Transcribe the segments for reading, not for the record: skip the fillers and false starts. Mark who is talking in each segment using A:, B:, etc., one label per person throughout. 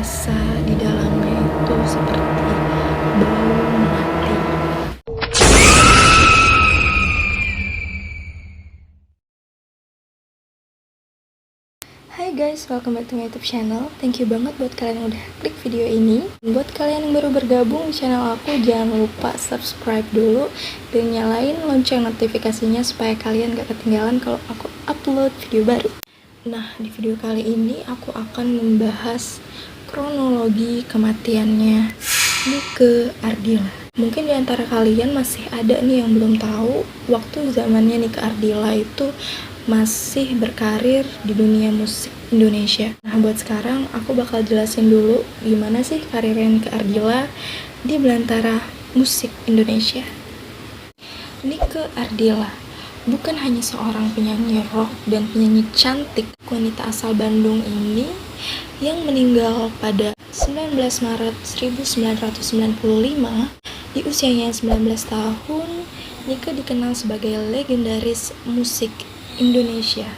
A: rasa di dalamnya itu seperti bau melati. Hai guys, welcome back to my YouTube channel. Thank you banget buat kalian yang udah klik video ini. Buat kalian yang baru bergabung di channel aku, jangan lupa subscribe dulu dan nyalain lonceng notifikasinya supaya kalian gak ketinggalan kalau aku upload video baru. Nah, di video kali ini aku akan membahas kronologi kematiannya Nike Ardilla. Mungkin di antara kalian masih ada nih yang belum tahu, waktu zamannya Nike Ardilla itu masih berkarir di dunia musik Indonesia. Nah, buat sekarang aku bakal jelasin dulu gimana sih karirnya Nike Ardilla di belantara musik Indonesia. Nike Ardilla bukan hanya seorang penyanyi rock dan penyanyi cantik. Wanita asal Bandung ini yang meninggal pada 19 Maret 1995 di usianya 19 tahun. Nike dikenal sebagai legendaris musik Indonesia.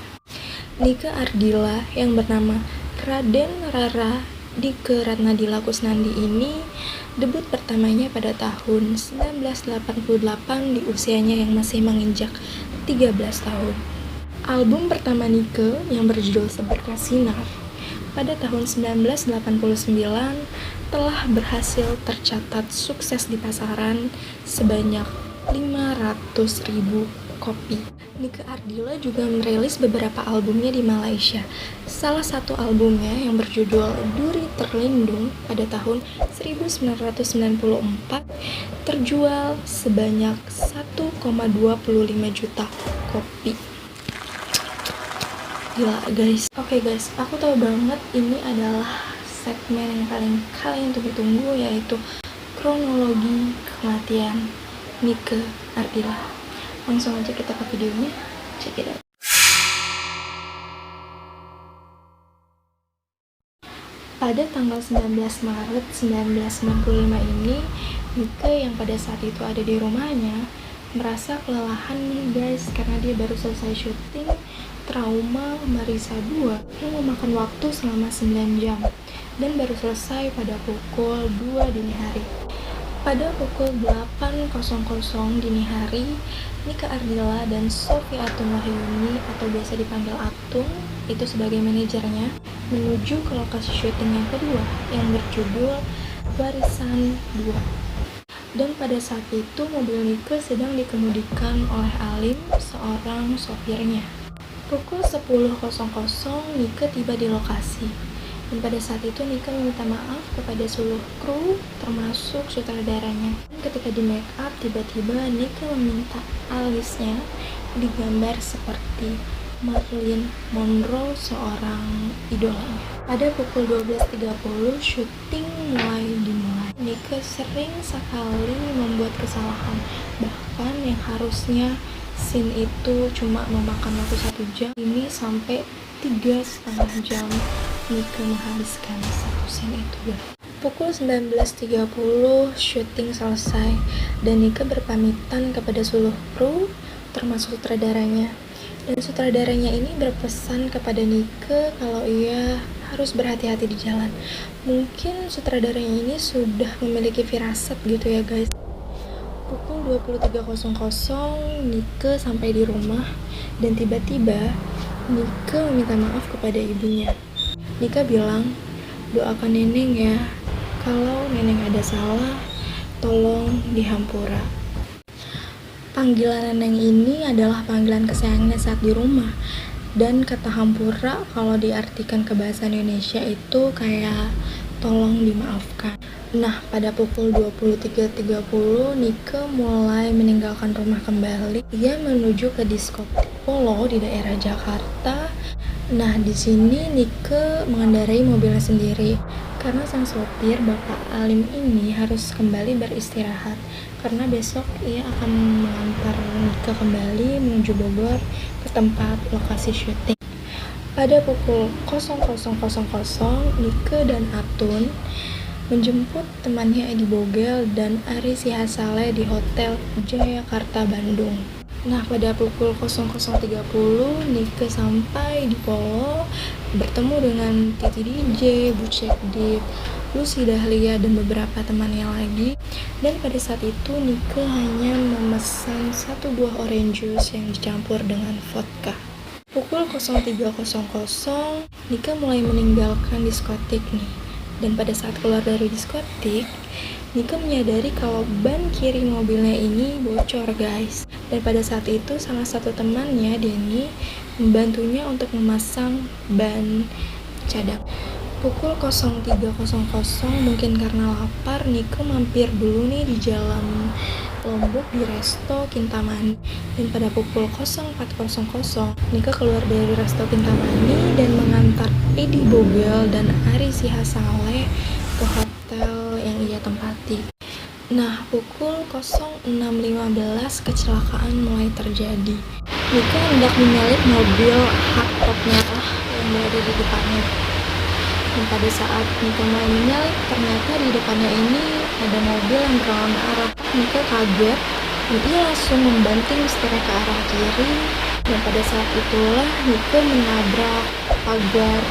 A: Nike Ardilla yang bernama Raden Rara Dike Ratnadila Kusnandi ini debut pertamanya pada tahun 1988 di usianya yang masih menginjak 13 tahun. Album pertama Nike yang berjudul Seberkas Sinar pada tahun 1989 telah berhasil tercatat sukses di pasaran sebanyak 500.000 kopi. Nike Ardilla juga merilis beberapa albumnya di Malaysia. Salah satu albumnya yang berjudul Duri Terlindung pada tahun 1994 terjual sebanyak 1,25 juta kopi. Gila guys. Oke guys, aku tahu banget ini adalah segmen yang paling kalian tunggu-tunggu, yaitu kronologi kematian Nike Ardilla. Langsung aja kita ke videonya, check it out. Pada tanggal 19 Maret 1995 ini, Nike yang pada saat itu ada di rumahnya merasa kelelahan nih guys, karena dia baru selesai syuting Trauma Marissa 2 yang memakan waktu selama 9 jam dan baru selesai pada pukul 2 dini hari. Pada pukul 8.00 dini hari, Nike Ardilla dan Sophie Atun Wahyuni atau biasa dipanggil Atun itu sebagai manajernya menuju ke lokasi syuting yang kedua yang berjudul Warisan 2. Dan pada saat itu mobil Nike sedang dikemudikan oleh Alim, seorang sopirnya. Pukul 10.00 Nike tiba di lokasi. Dan pada saat itu Nike meminta maaf kepada seluruh kru termasuk sutradaranya. Dan ketika di make up, tiba-tiba Nike meminta alisnya digambar seperti Marilyn Monroe, seorang idolanya. Pada pukul 12.30 syuting mulai dimulai. Nike sering sekali membuat kesalahan, bahkan yang harusnya scene itu cuma memakan waktu 1 jam, ini sampai 3,5 jam Nike menghabiskan satu scene itu. Pukul 19.30 syuting selesai dan Nike berpamitan kepada seluruh kru termasuk sutradaranya. Dan sutradaranya ini berpesan kepada Nike kalau ia harus berhati-hati di jalan. Mungkin sutradaranya ini sudah memiliki firasat gitu ya guys. Pukul 23.00 Nike sampai di rumah dan tiba-tiba Nike meminta maaf kepada ibunya. Nike bilang, doakan Neneng ya, kalau Neneng ada salah, tolong dihampura. Panggilan Neneng ini adalah panggilan kesayangannya saat di rumah. Dan kata hampura kalau diartikan ke bahasa Indonesia itu kayak tolong dimaafkan. Nah, pada pukul 23.30 Nike mulai meninggalkan rumah kembali. Ia menuju ke diskotik Polo di daerah Jakarta. Nah, di sini Nike mengendarai mobilnya sendiri karena sang sopir Bapak Alim ini harus kembali beristirahat karena besok ia akan mengantar Nike kembali menuju Bogor ke tempat lokasi syuting. Pada pukul 00.00 Nike dan Atun menjemput temannya Edi Bogel dan Ari Sihasale di Hotel Jayakarta Bandung. Nah, pada pukul 00.30, Nike sampai di Polo, bertemu dengan Titi DJ, Bucek Deep, Lucy Dahlia, dan beberapa temannya lagi. Dan pada saat itu, Nike hanya memesan 1 buah orange juice yang dicampur dengan vodka. Pukul 03.00, Nike mulai meninggalkan diskotik nih. Dan pada saat keluar dari diskotik, Nike menyadari kalau ban kiri mobilnya ini bocor, guys. Dan pada saat itu salah satu temannya, Denny, membantunya untuk memasang ban cadang. Pukul 03.00, mungkin karena lapar, Nike mampir dulu nih di jalan Lombok di Resto Kintamani. Dan pada pukul 04.00, Nike keluar dari Resto Kintamani dan mengantar Edi Bogel dan Ari Sihasale ke hotel yang ia tempati. Nah, pukul 06.15 kecelakaan mulai terjadi. Nike hendak menyalip mobil hardtop merah yang berada di depannya. Dan pada saat Nike mulai menyalip, ternyata di depannya ini ada mobil yang berlawanan arah. Nike kaget dan ia langsung membanting setirnya ke arah kiri. Dan pada saat itulah Nike menabrak pagar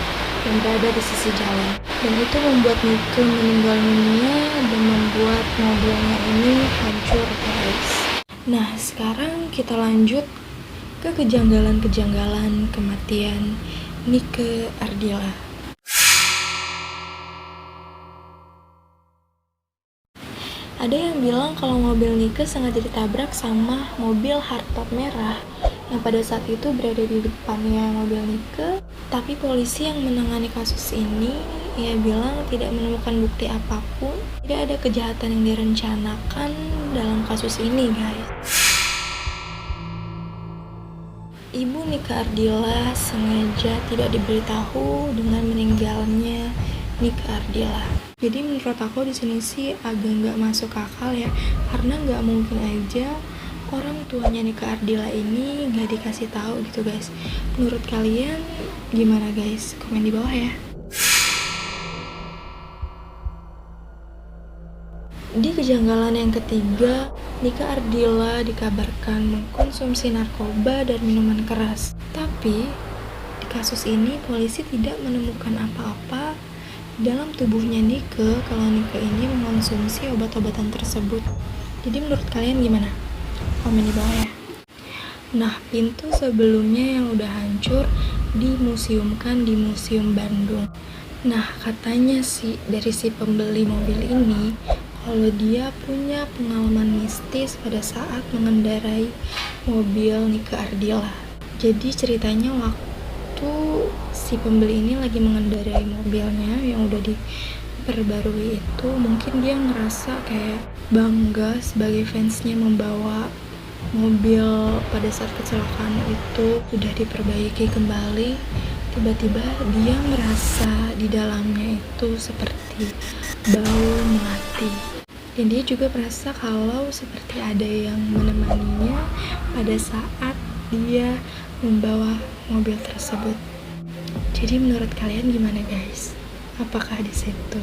A: yang berada di sisi jalan. Dan itu membuat Nike meninggal dunia dan membuat mobilnya ini hancur, guys. Nah, sekarang kita lanjut ke kejanggalan-kejanggalan kematian Nike Ardilla. Ada yang bilang kalau mobil Nike sengaja ditabrak sama mobil hardtop merah yang pada saat itu berada di depannya mobil Nike. Tapi polisi yang menangani kasus ini, ia bilang tidak menemukan bukti apapun, tidak ada kejahatan yang direncanakan dalam kasus ini, guys. Ibu Nike Ardilla sengaja tidak diberitahu dengan meninggalnya Nike Ardilla. Jadi menurut aku di sini sih agak nggak masuk akal ya, karena nggak mungkin aja orang tuanya Nike Ardilla ini nggak dikasih tahu gitu, guys. Menurut kalian gimana, guys? Komen di bawah ya. Di kejanggalan yang ketiga, Nike Ardilla dikabarkan mengkonsumsi narkoba dan minuman keras. Tapi di kasus ini polisi tidak menemukan apa-apa dalam tubuhnya Nike kalau Nike ini mengonsumsi obat-obatan tersebut. Jadi menurut kalian gimana? Komen di bawah ya. Nah, pintu sebelumnya yang udah hancur dimuseumkan di Museum Bandung. Nah, katanya sih dari si pembeli mobil ini kalau dia punya pengalaman mistis pada saat mengendarai mobil Nike Ardilla. Jadi ceritanya waktu si pembeli ini lagi mengendarai mobilnya yang udah diperbarui itu, mungkin dia ngerasa kayak bangga sebagai fansnya membawa mobil pada saat kecelakaan itu udah diperbaiki kembali. Tiba-tiba dia merasa di dalamnya itu seperti bau melati, dan dia juga merasa kalau seperti ada yang menemaninya pada saat dia membawa mobil tersebut. Jadi menurut kalian gimana, guys? Apakah di situ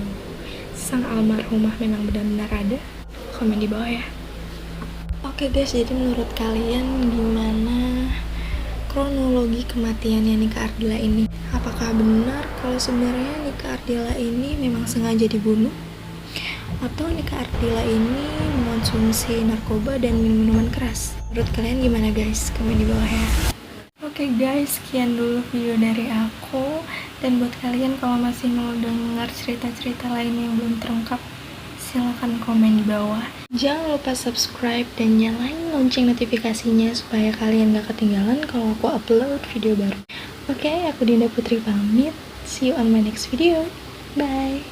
A: sang almarhumah memang benar-benar ada? Komen di bawah ya. Oke guys, jadi menurut kalian gimana kronologi kematiannya Nike Ardilla ini? Apakah benar kalau sebenarnya Nike Ardilla ini memang sengaja dibunuh? Atau Nike Ardilla ini mengonsumsi narkoba dan minuman keras? Menurut kalian gimana, guys? Komen di bawah ya. Oke guys, sekian dulu video dari aku. Dan buat kalian kalau masih mau dengar cerita-cerita lain yang belum terungkap, silahkan komen di bawah. Jangan lupa subscribe dan nyalain lonceng notifikasinya supaya kalian gak ketinggalan kalau aku upload video baru. Oke, aku Dinda Putri pamit. See you on my next video. Bye.